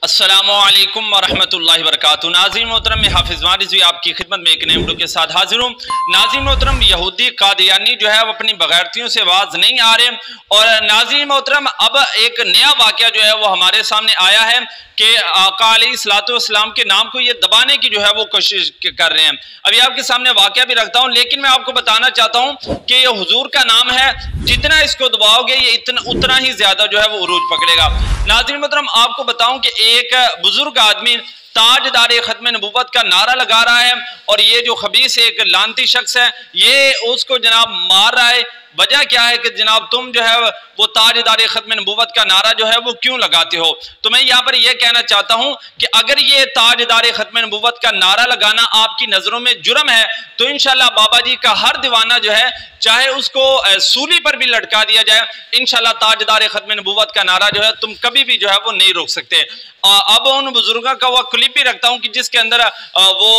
अस्सलामुअलैकुम वरहमतुल्लाहि वबरकातुहू। नाज़रीन मोहतरम, मैं हाफिज़ वारिस आप की खिदमत में एक नए वीडियो के साथ हाजिर हूँ। नाज़रीन मोहतरम, यहूदी कादियानी जो है वो अपनी बगैरतियों से बाज नहीं आ रहे। और नाज़रीन मोहतरम, अब एक नया वाक़या जो है वो हमारे सामने आया है कि आका अलैहिस्सलाम के नाम को ये दबाने की जो है वो कोशिश कर रहे हैं। अभी आपके सामने वाक़या भी रखता हूँ, लेकिन मैं आपको बताना चाहता हूँ कि ये हुजूर का नाम है, जितना इसको दबाओगे ये उतना ही ज्यादा जो है वो उरूज पकड़ेगा। नाज़रीन मोहतरम, आपको बताऊं कि एक बुजुर्ग आदमी ताजदार खत्म नबूवत का नारा लगा रहा है और ये जो खबीस एक लानती शख्स है ये उसको जनाब मार रहा है। वजह क्या है कि जनाब तुम जो है वो ताजदार खत्म नबूवत का नारा जो है वो क्यों लगाते हो। तो मैं यहाँ पर यह कहना चाहता हूँ कि अगर ये ताजदार खत्म नबूवत का नारा लगाना आपकी नजरों में जुर्म है तो इंशाल्लाह बाबा जी का हर दीवाना जो है चाहे उसको सूली पर भी लटका दिया जाए, इंशाल्लाह ताजदार खत्म नबूवत का नारा जो है तुम कभी भी जो है वो नहीं रोक सकते। अब उन बुजुर्गों का वह क्लिप भी रखता हूँ कि जिसके अंदर वो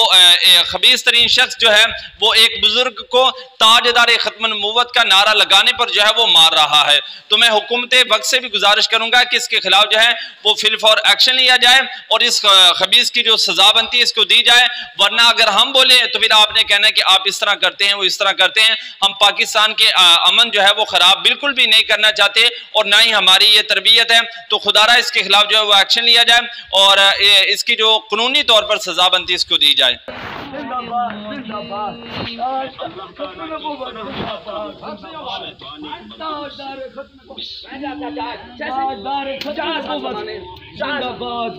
खबीस तरीन शख्स जो है वो एक बुजुर्ग को ताजदार खत्म नबूवत का नारा लगाने पर जो है वो मार रहा है। तो मैं हुकूमत वक्त से भी गुजारिश करूंगा कि इसके खिलाफ जो है वो फिलफौर एक्शन लिया जाए और इस खबीस की जो सजा बनती है इसको दी जाए। वरना अगर हम बोले तो फिर आपने कहना है कि आप इस तरह करते हैं, वो इस तरह करते हैं। हम पाकिस्तान के अमन जो है वो खराब बिल्कुल भी नहीं करना चाहते और ना ही हमारी ये तरबियत है। तो खुदारा इसके खिलाफ जो है वो एक्शन लिया जाए और इसकी जो कानूनी तौर पर सजा बनती है इसको दी जाए। जिंदाबाद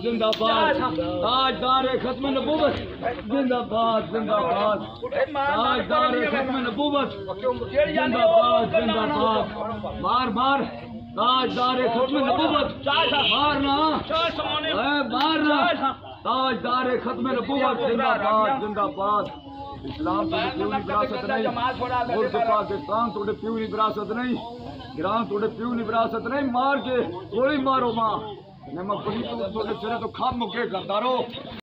जिंदाबाद ताजदार खत्म नबूवत, जिंदाबाद जिंदाबाद ताजदार खत्म नबूवत, जिंदाबाद जिंदाबाद। मार मार ताजदार खत्म नबूवत, मारना मारना ताजदार खत्म नबूवत, जिंदाबाद जिंदाबाद। इस्लाम थोड़े प्यू की विरासत नहीं, मुल्क पाकिस्तान थोड़े प्यू की विरासत नहीं, ईरान थोड़े प्यू की विरासत नहीं। मार के गोली मारो मां, मैं पुलिस तो सिरे तो खाम मुके करता रहो।